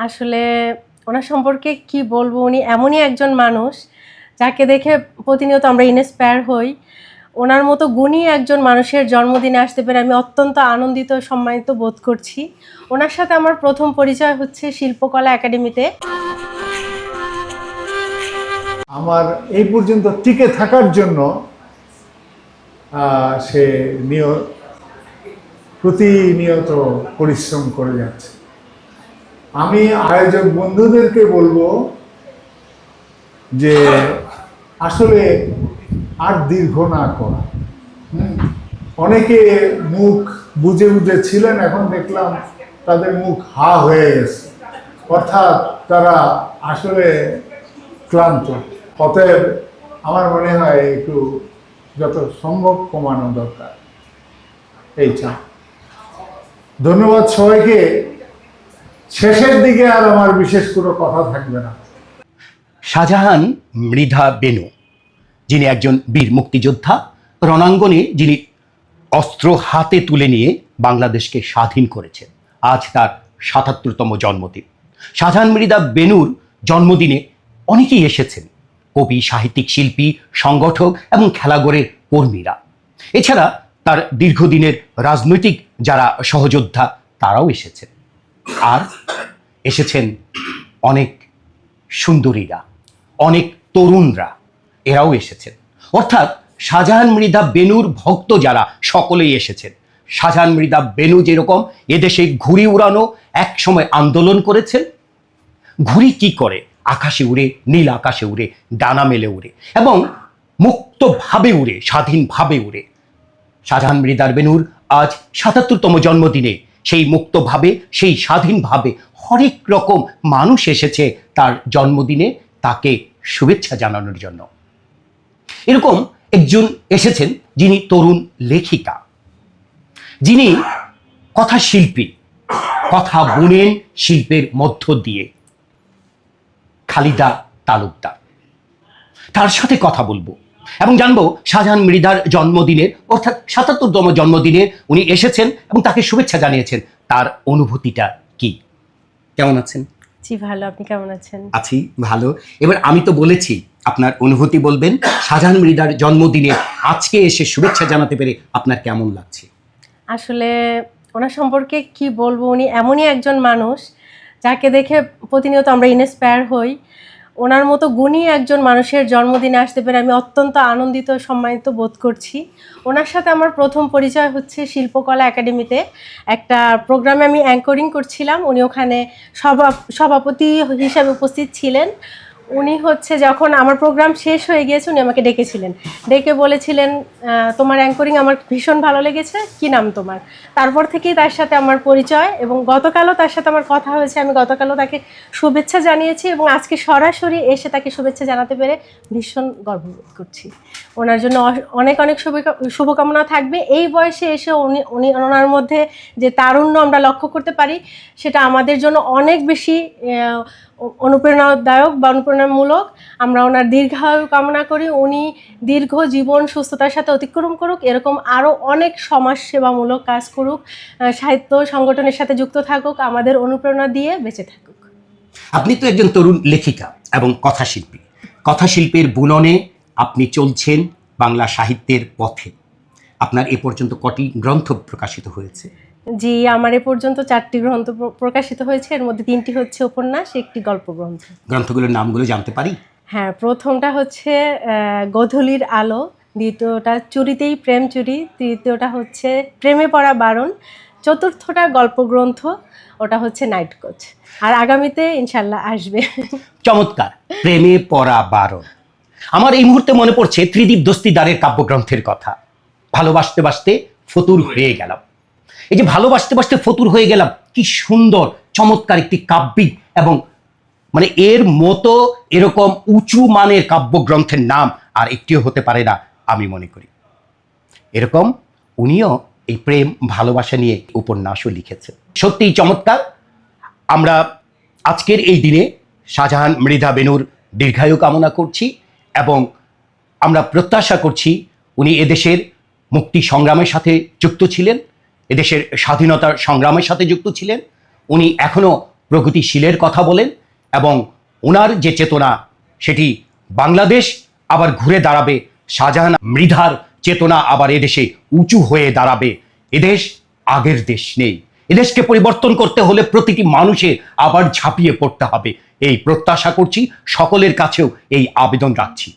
আসলে ওনার সম্পর্কে কি বলবো, উনি এমনই একজন মানুষ যাকে দেখে প্রতিনিয়ত আমরা ইন্সপায়ার হই। ওনার মতো গুণী একজন মানুষের জন্মদিনে আসতে পেরে আমি অত্যন্ত আনন্দিত সম্মানিত বোধ করছি। ওনার সাথে আমার প্রথম পরিচয় হচ্ছে শিল্পকলা একাডেমিতে। আমার এই পর্যন্ত টিকে থাকার জন্য সে প্রতিনিয়ত পরিশ্রম করে যাচ্ছে। আমি আয়োজক বন্ধুদেরকে বলবো যে আসলে আর দীর্ঘ না করা। অনেকে মুখ বুজে বুজে ছিলেন, এখন দেখলাম তাদের মুখ হা হয়ে গেছে, অর্থাৎ তারা আসলে ক্লান্ত। অতএব আমার মনে হয় একটু যত সম্ভব কমানো দরকার এই চাপ। ধন্যবাদ সবাইকে। শেষের দিকে আর আমার বিশেষ কোনো কথা থাকবে না। শাহজাহান মৃধা বেনু, যিনি একজন বীর মুক্তিযোদ্ধা, রণাঙ্গনে যিনি অস্ত্র হাতে তুলে নিয়ে বাংলাদেশকে স্বাধীন করেছেন। আজ তার ৭৭তম জন্মদিন। শাহজাহান মৃধা বেনুর জন্মদিনে অনেকেই এসেছেন, কবি, সাহিত্যিক, শিল্পী, সংগঠক এবং খেলাঘরের কর্মীরা। এছাড়া তার দীর্ঘদিনের রাজনৈতিক যারা সহযোদ্ধা তারাও এসেছেন। আর এসেছেন অনেক সুন্দরীরা, অনেক তরুণরা, এরাও এসেছেন। অর্থাৎ শাহজাহান মৃধা বেনুর ভক্ত যারা সকলেই এসেছেন। শাহজাহান মৃধা বেনু যেরকম এদেশে ঘুড়ি উড়ানো এক সময় আন্দোলন করেছেন। ঘুড়ি কি করে? আকাশে উড়ে, নীল আকাশে উড়ে, ডানা মেলে উড়ে এবং মুক্তভাবে উড়ে, স্বাধীনভাবে উড়ে। শাহজাহান মৃধা বেনুর আজ ৭৭তম জন্মদিনে সেই মুক্তভাবে, সেই স্বাধীনভাবে হরেক রকম মানুষ এসেছে তার জন্মদিনে তাকে শুভেচ্ছা জানানোর জন্য। এরকম একজন এসেছেন যিনি তরুণ লেখিকা, যিনি কথা শিল্পী, কথা বুনেন শিল্পের মধ্য দিয়ে। খালিদা তালুকদার, তার সাথে কথা বলবো এবং জানবো শাহজাহান মৃধার জন্মদিনের অর্থাৎ ৭৭তম জন্মদিনে উনি এসেছেন এবং তাকে শুভেচ্ছা জানিয়েছেন। তার অনুভূতিটা কি? কেমন আছেন? জি ভালো, আপনি কেমন আছেন? আছি ভালো। এবার আমি তো বলেছি আপনার অনুভূতি বলবেন। শাহজাহান মৃধার জন্মদিনে আজকে এসে শুভেচ্ছা জানাতে পেরে আপনার কেমন লাগছে? আসলে ওনার সম্পর্কে কি বলবো, উনি এমনই একজন মানুষ যাকে দেখে প্রতিনিয়ত আমরা ইন্সপায়ার হই। ওনার মতো গুণী একজন মানুষের জন্মদিনে আসতে পেরে আমি অত্যন্ত আনন্দিত সম্মানিত বোধ করছি। ওনার সাথে আমার প্রথম পরিচয় হচ্ছে শিল্পকলা একাডেমিতে। একটা প্রোগ্রামে আমি অ্যাঙ্করিং করছিলাম, উনি ওখানে সভাপতি হিসাবে উপস্থিত ছিলেন। উনি হচ্ছে যখন আমার প্রোগ্রাম শেষ হয়ে গিয়েছে উনি আমাকে ডেকেছিলেন, ডেকে বলেছিলেন তোমার অ্যাঙ্করিং আমার ভীষণ ভালো লেগেছে, কী নাম তোমার? তারপর থেকেই তার সাথে আমার পরিচয় এবং গতকালও তার সাথে আমার কথা হয়েছে। আমি গতকালও তাকে শুভেচ্ছা জানিয়েছি এবং আজকে সরাসরি এসে তাকে শুভেচ্ছা জানাতে পেরে ভীষণ গর্ববোধ করছি। ওনার জন্য অনেক অনেক শুভকামনা থাকবে। এই বয়সে এসে উনি ওনার মধ্যে যে তারুণ্য আমরা লক্ষ্য করতে পারি সেটা আমাদের জন্য অনেক বেশি অনুপ্রেরণাদায়ক বা অনুপ্রেরণামূলক। আমরা ওনার দীর্ঘায়ু কামনা করি, উনি দীর্ঘ জীবন সুস্থতার সাথে অতিক্রম করুক, এরকম আরও অনেক সমাজসেবামূলক কাজ করুক, সাহিত্য সংগঠনের সাথে যুক্ত থাকুক, আমাদের অনুপ্রেরণা দিয়ে বেঁচে থাকুক। আপনি তো একজন তরুণ লেখিকা এবং কথাশিল্পী। কথাশিল্পের বুননে আপনি চলছেন বাংলা সাহিত্যের পথে। আপনার এ পর্যন্ত কটি গ্রন্থ প্রকাশিত হয়েছে? জি, আমার এ পর্যন্ত 4টি গ্রন্থ প্রকাশিত হয়েছে, এর মধ্যে 3টি হচ্ছে উপন্যাস, 1টি গল্প গ্রন্থ। গ্রন্থগুলোর নামগুলো জানতে পারি? হ্যাঁ, প্রথমটা হচ্ছে গোধূলির আলো, দ্বিতীয়টা চুরিতেই প্রেম চুরি, তৃতীয়টা হচ্ছে প্রেমে পড়া বারণ, চতুর্থটা গল্প গ্রন্থ, ওটা হচ্ছে নাইট কোচ। আর আগামীতে ইনশাল্লাহ আসবে। চমৎকার, প্রেমে পড়া বারণ। আমার এই মুহূর্তে মনে পড়ছে ত্রিদীপ দস্তিদারের কাব্যগ্রন্থের কথা। ভালোবাসতে বাসতে ফতুর হয়ে গেলাম। এই যে ভালোবাসতে বাসতে ফতুর হয়ে গেলাম, কি সুন্দর চমৎকার একটি কাব্যিক এবং মানে এর মতো এরকম উঁচু মানের কাব্যগ্রন্থের নাম আর একটিও হতে পারে না আমি মনে করি। এরকম উনিও এই প্রেম ভালোবাসা নিয়ে উপন্যাসও লিখেছেন। সত্যিই চমৎকার। আমরা আজকের এই দিনে শাহজাহান মৃধা বেনুর দীর্ঘায়ু কামনা করছি এবং আমরা প্রত্যাশা করছি উনি এদেশের মুক্তি সংগ্রামের সাথে যুক্ত ছিলেন, এদেশের স্বাধীনতার সংগ্রামের সাথে যুক্ত ছিলেন। উনি এখনো প্রগতিশীলের কথা বলেন এবং ওনার যে চেতনা সেটি বাংলাদেশ আবার ঘুরে দাঁড়াবে, শাহজাহান মৃধার চেতনা আবার এদেশে উঁচু হয়ে দাঁড়াবে। এদেশ আগের দেশ নেই, এদেশকে পরিবর্তন করতে হলে প্রতিটি মানুষের আবার ঝাঁপিয়ে পড়তে হবে। এই প্রত্যাশা করছি, সকলের কাছেও এই আবেদন রাখছি।